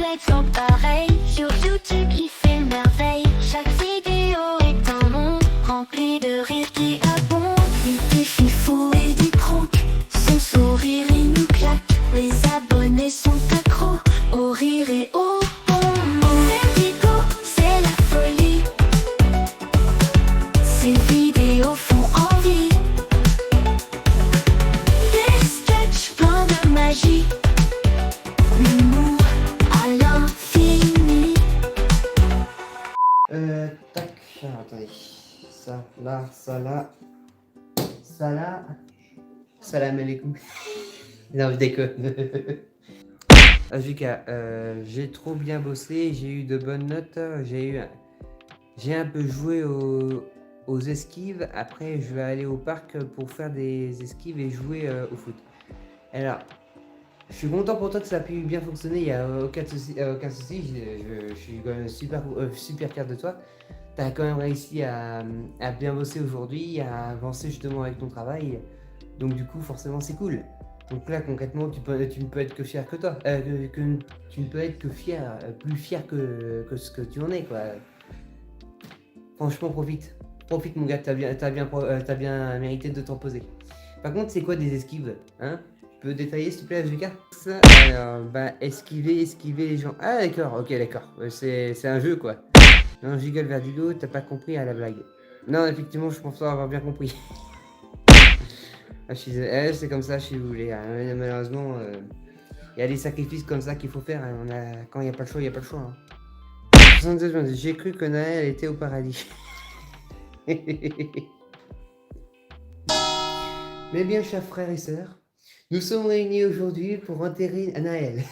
complète sans pareil. Sur YouTube il fait merveille. Chaque vidéo est un monde rempli de rires qui abondent. Il fait fifou et du croc. Son sourire il nous claque. Les abonnés sont accros au rire et au bonbon. Vertigo, c'est la folie. Ces vidéos font envie. Des sketchs pleins de magie. L'humour à l'infini. Tac, attendez. Ça là, ça là. Ça là. Salam alaikum. Non, je déconne. Ajika, j'ai trop bien bossé, j'ai eu de bonnes notes, j'ai un peu joué aux esquives. Après, je vais aller au parc pour faire des esquives et jouer au foot. Alors, je suis content pour toi que ça a pu bien fonctionner, il n'y a aucun souci. Je suis quand même super fier de toi. Tu as quand même réussi à bien bosser aujourd'hui, à avancer justement avec ton travail. Donc du coup, forcément, c'est cool. Donc là, concrètement, tu ne peux être que fier que toi. Tu ne peux être que fier, plus fier que ce que tu en es, quoi. Franchement, profite. Profite, mon gars, t'as bien mérité de t'en poser. Par contre, c'est quoi des esquives, hein? Tu peux détailler, s'il te plaît, JK? Alors, bah, esquiver les gens. Ah, d'accord, ok, d'accord. C'est un jeu, quoi. Non, Giggle Vertigo, t'as pas compris à la blague. Non, effectivement, je pense avoir bien compris. C'est comme ça, si vous voulez. Malheureusement, il y a des sacrifices comme ça qu'il faut faire. Quand il n'y a pas le choix, il n'y a pas le choix. Hein. 72 secondes. J'ai cru que Naël était au paradis. Mais bien, chers frères et sœurs, nous sommes réunis aujourd'hui pour enterrer Naël.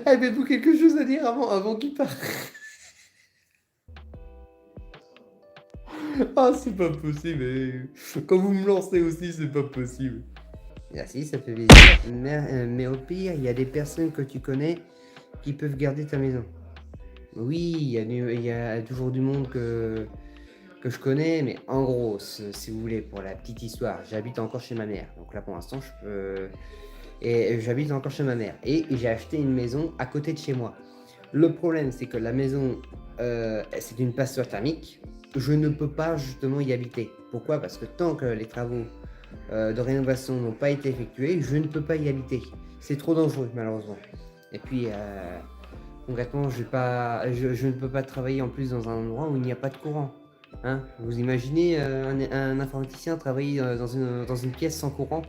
Avez-vous quelque chose à dire avant qu'il parte? Ah, c'est pas possible. Quand vous me lancez aussi, c'est pas possible. Merci, ça fait plaisir. Mais au pire, il y a des personnes que tu connais qui peuvent garder ta maison. Oui, il y a toujours du monde que je connais, mais en gros, si vous voulez, pour la petite histoire, j'habite encore chez ma mère. Donc là, pour l'instant, je peux... Et j'habite encore chez ma mère. Et j'ai acheté une maison à côté de chez moi. Le problème, c'est que la maison, c'est une passoire thermique. Je ne peux pas justement y habiter. Pourquoi? Parce que tant que les travaux de rénovation n'ont pas été effectués, je ne peux pas y habiter. C'est trop dangereux, malheureusement. Et puis, concrètement, je ne peux pas travailler en plus dans un endroit où il n'y a pas de courant. Hein? Vous imaginez un informaticien travailler dans une pièce sans courant?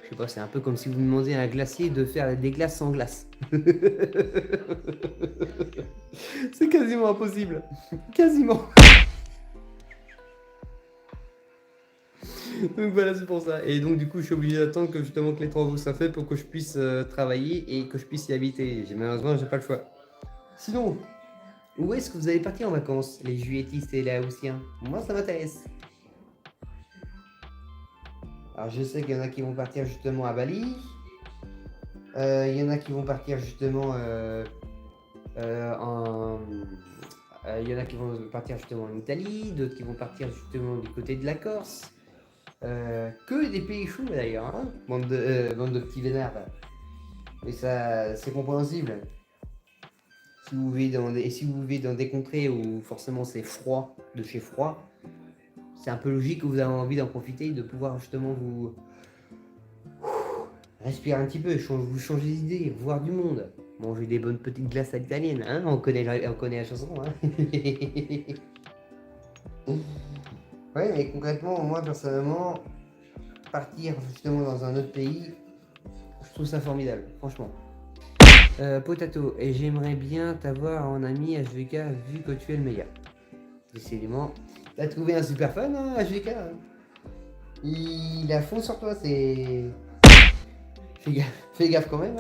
Je sais pas, c'est un peu comme si vous demandiez à un glacier de faire des glaces sans glace. C'est quasiment impossible. Quasiment. Donc voilà, c'est pour ça. Et donc du coup, je suis obligé d'attendre que justement que les travaux soient faits pour que je puisse travailler et que je puisse y habiter. Malheureusement, j'ai pas le choix. Sinon, où est-ce que vous allez partir en vacances, les juilletistes et les haussiens? Moi, ça m'intéresse. Alors je sais qu'il y en a qui vont partir justement à Bali. Il y en a qui vont partir justement il y en a qui vont partir justement en Italie, d'autres qui vont partir justement du côté de la Corse. Que des pays chauds d'ailleurs, hein, bande de petits vénards. Mais ça, c'est compréhensible. Si vous vivez dans des contrées où forcément c'est froid, de chez froid, c'est un peu logique que vous avez envie d'en profiter, de pouvoir justement vous respirer un petit peu, vous changer d'idée, voir du monde, manger des bonnes petites glaces à l'italienne, hein, on connaît la chanson, hein. Ouais, mais concrètement, moi personnellement, partir justement dans un autre pays, je trouve ça formidable, franchement. Potato, et j'aimerais bien t'avoir en ami HVK vu que tu es le meilleur. Décidément, t'as trouvé un super fan, hein, HVK. Il a fond sur toi, c'est... Fais gaffe quand même.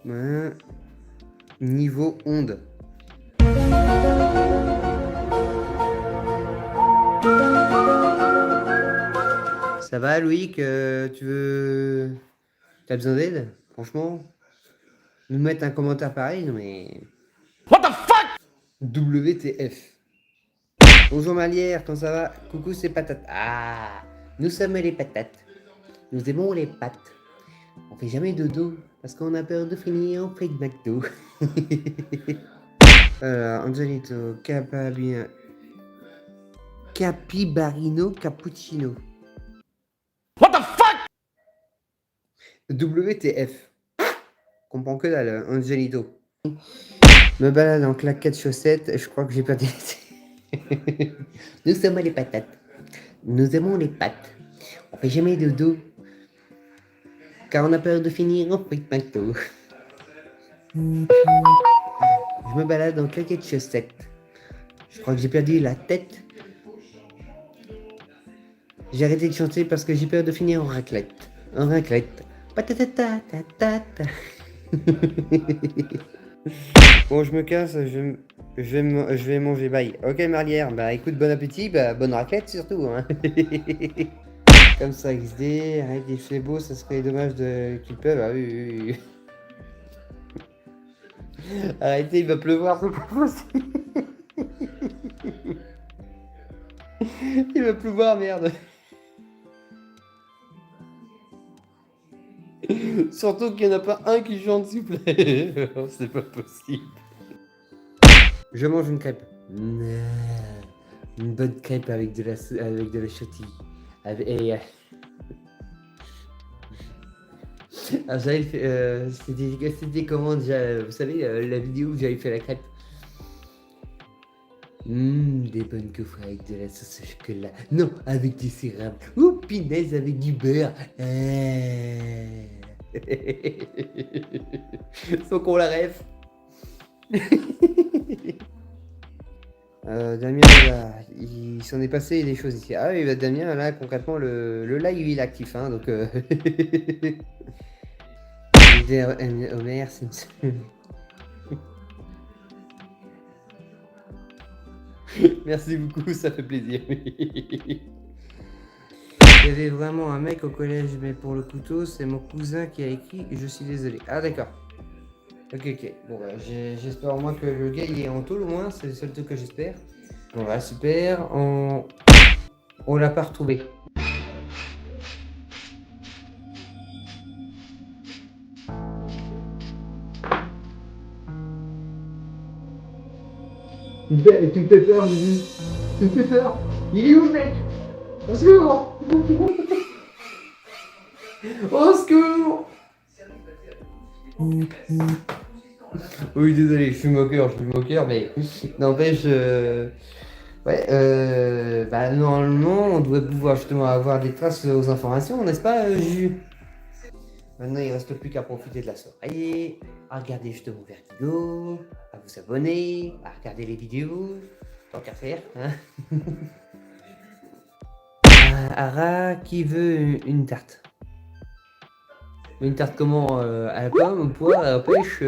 Hein. Niveau onde. Ça va, Loïc? T'as besoin d'aide? Franchement? Nous mettre un commentaire pareil, non mais... What the fuck? WTF. Bonjour Malière, comment ça va? Coucou, c'est Patate. Ah, nous sommes les patates. Nous aimons les pâtes. On fait jamais dodo parce qu'on a peur de finir en fric McDo. Angelito, Capibarino Cappuccino. What the fuck? WTF. Comprends que dalle, Angelito. Me balade en claquettes chaussettes, je crois que j'ai perdu. Nous sommes les patates. Nous aimons les pâtes. On fait jamais dodo car on a peur de finir en fric McDo. Je me balade en claquettes chaussettes. Je crois que j'ai perdu la tête. J'ai arrêté de chanter parce que j'ai peur de finir en raclette. En raclette. Patatatatata. Bon, je me casse, je vais manger, bye. Ok, Marlière, bah écoute, bon appétit, bah bonne raclette surtout. Hein. Comme ça, XD, avec des cheveux beaux, ça serait dommage qu'ils peuvent. Ah oui. Arrêtez, il va pleuvoir, c'est pas possible. Il va pleuvoir, merde. Surtout qu'il n'y en a pas un qui chante, s'il vous plaît. C'est pas possible. Je mange une crêpe. Une bonne crêpe avec de la chantilly. J'avais fait, c'était comment déjà, vous savez, la vidéo où j'avais fait la crêpe. Des bonnes gaufres avec de la sauce au chocolat. Non, avec du céréales. Ou pinaise avec du beurre. Faut qu'on la rêve. Damien, là, il s'en est passé des choses ici. Ah oui, bah, Damien, là, concrètement, le live, il est actif, hein, donc... Homer Simpson. Merci beaucoup, ça fait plaisir. Il y avait vraiment un mec au collège, mais pour le couteau, c'est mon cousin qui a écrit, je suis désolé. Ah d'accord. Ok. Bon bah, j'espère au moins que le gars il est en tôle au moins, c'est le seul truc que j'espère. Bon bah super, on l'a pas retrouvé. Tu me fais peur, Jésus. Tu me fais peur. Il est où, mec? Au secours. Au secours. Oui, désolé, je suis moqueur, mais n'empêche... bah normalement, on devrait pouvoir justement avoir des traces aux informations, n'est-ce pas, Juju? Maintenant, il ne reste plus qu'à profiter de la soirée, à regarder justement Vertigo, à vous abonner, à regarder les vidéos, tant qu'à faire. Hein. Ara, qui veut une tarte? Une tarte comment? À la pomme, au poire, à la pêche,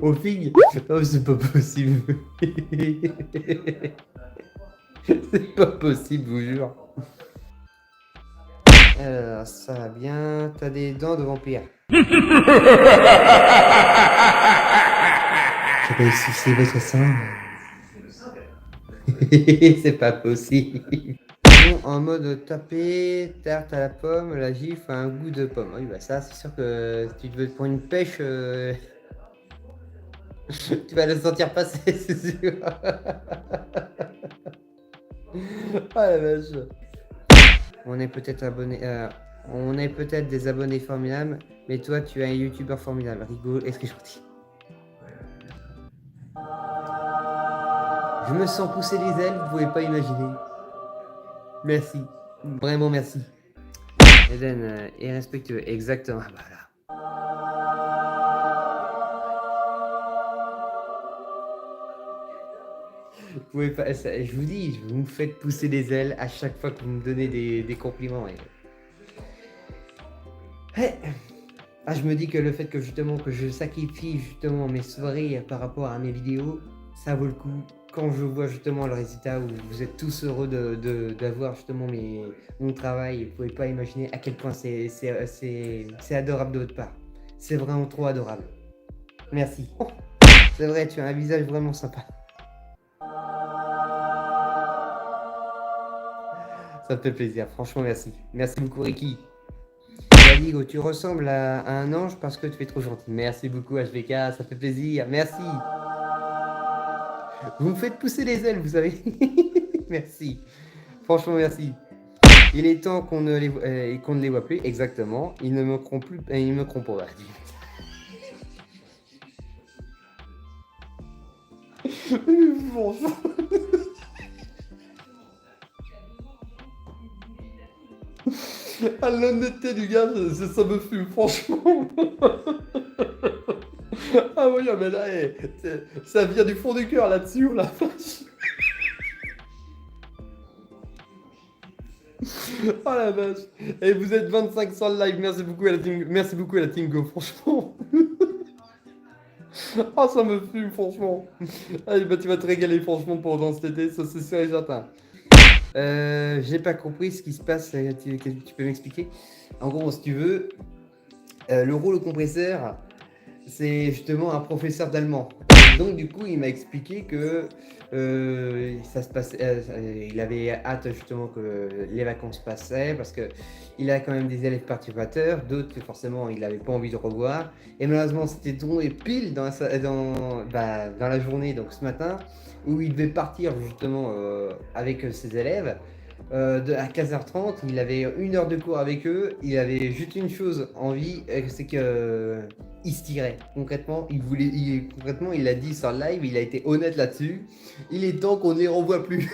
aux figues? Oh, c'est pas possible. C'est pas possible, je vous jure. Alors, ça va bien. T'as des dents de vampire. Je vais sucer votre sang. C'est pas possible. Bon, en mode taper, tarte à la pomme, la gifle a un goût de pomme. Oui, bah ça, c'est sûr que si tu veux te prendre une pêche, tu vas le sentir passer, c'est sûr. Oh la vache. On est peut-être des abonnés formidables, mais toi, tu es un youtubeur formidable. Rigole, est-ce que je dis? Je me sens pousser les ailes, vous pouvez pas imaginer. Merci, vraiment merci. Eden est respectueux, exactement. Voilà. Vous pouvez pas, je vous dis, vous me faites pousser les ailes à chaque fois que vous me donnez des compliments. Ah, je me dis que le fait que justement que je sacrifie justement mes soirées par rapport à mes vidéos, ça vaut le coup. Quand je vois justement le résultat où vous êtes tous heureux d'avoir justement mon travail, vous pouvez pas imaginer à quel point c'est adorable de votre part. C'est vraiment trop adorable. Merci. Oh, c'est vrai, tu as un visage vraiment sympa. Ça me fait plaisir, franchement merci. Merci beaucoup Ricky. Daligo, tu ressembles à un ange parce que tu es trop gentil. Merci beaucoup HVK, ça fait plaisir, merci. Vous me faites pousser les ailes, vous savez. Merci, franchement merci. Il est temps qu'on ne les voit plus, exactement. Ils ne me manqueront plus, ils me manqueront pas. Bonjour. Ah, l'honnêteté du gars, ça me fume, franchement. Ah oui, mais là, ça vient du fond du cœur là-dessus, la vache. Oh la vache. Et vous êtes 25 sur le live, merci beaucoup à la team Go, franchement. Ah, ça me fume, franchement. Allez, bah tu vas te régaler, franchement, pendant cet été, ça c'est sûr et certain. J'ai pas compris ce qui se passe, tu peux m'expliquer? En gros, si tu veux, le rouleau compresseur, c'est justement un professeur d'allemand. Donc du coup, il m'a expliqué que ça se passait, il avait hâte justement que les vacances passaient parce que il a quand même des élèves perturbateurs, d'autres que forcément il n'avait pas envie de revoir. Et malheureusement, c'était tombé pile dans la journée, donc ce matin, où il devait partir justement avec ses élèves. À 15h30, il avait 1 heure de cours avec eux. Il avait juste une chose envie, c'est que il se tirait. Concrètement, il a dit sur le live, il a été honnête là-dessus. Il est temps qu'on ne les revoie plus.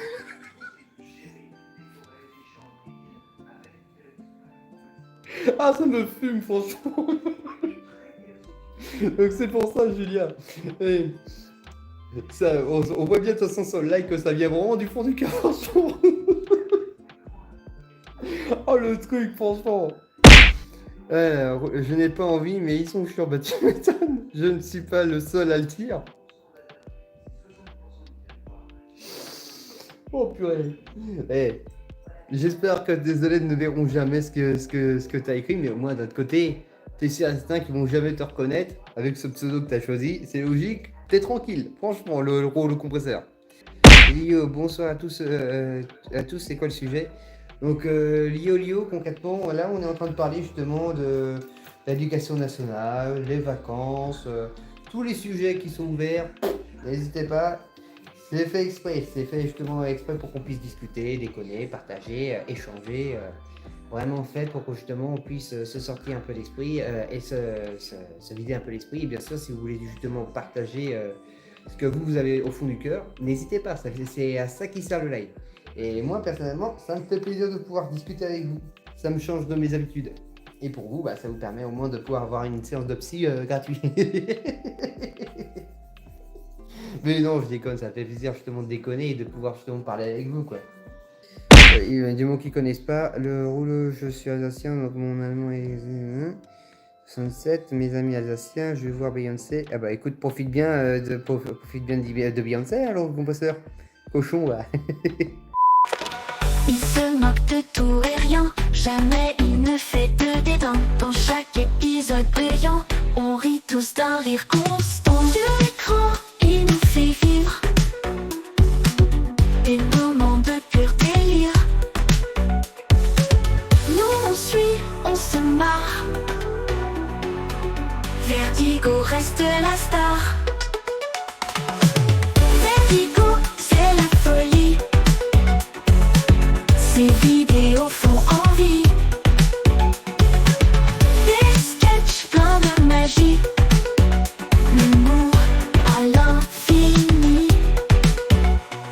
Ah, ça me fume, franchement. Donc c'est pour ça, Julien. Et ça, on voit bien de toute façon sur le live que ça vient vraiment du fond du cœur, franchement. Oh le truc, franchement. Je n'ai pas envie, mais ils sont chiants, bah tu m'étonnes. Je ne suis pas le seul à le dire. Oh purée. J'espère que tes élèves ne verront jamais ce que tu as écrit, mais au moins d'un autre côté, t'es sûr et certain qu'ils vont jamais te reconnaître avec ce pseudo que tu as choisi. C'est logique, t'es tranquille. Franchement, le compresseur. Lio, bonsoir à tous, c'est quoi le sujet? Donc Lio, concrètement, là on est en train de parler justement de l'éducation nationale, les vacances, tous les sujets qui sont ouverts. N'hésitez pas, c'est fait exprès, c'est fait justement exprès pour qu'on puisse discuter, déconner, partager, échanger. Vraiment fait pour que justement on puisse se sortir un peu l'esprit et se vider un peu l'esprit. Et bien sûr, si vous voulez justement partager ce que vous avez au fond du cœur, n'hésitez pas, c'est à ça qui sert le live. Et moi, personnellement, ça me fait plaisir de pouvoir discuter avec vous. Ça me change de mes habitudes. Et pour vous, ça vous permet au moins de pouvoir avoir une séance de psy gratuite. Mais non, je déconne, ça fait plaisir justement de déconner et de pouvoir justement parler avec vous, quoi. Il y a des mots qu'ils connaissent pas. Le rouleau, je suis alsacien, donc mon allemand est 67. Mes amis alsaciens, je vais voir Beyoncé. Ah bah écoute, profite bien de Beyoncé, alors le compresseur. Cochon, là. Il se moque de tout et rien, jamais il ne fait de dédain. Dans chaque épisode brillant, on rit tous d'un rire constant.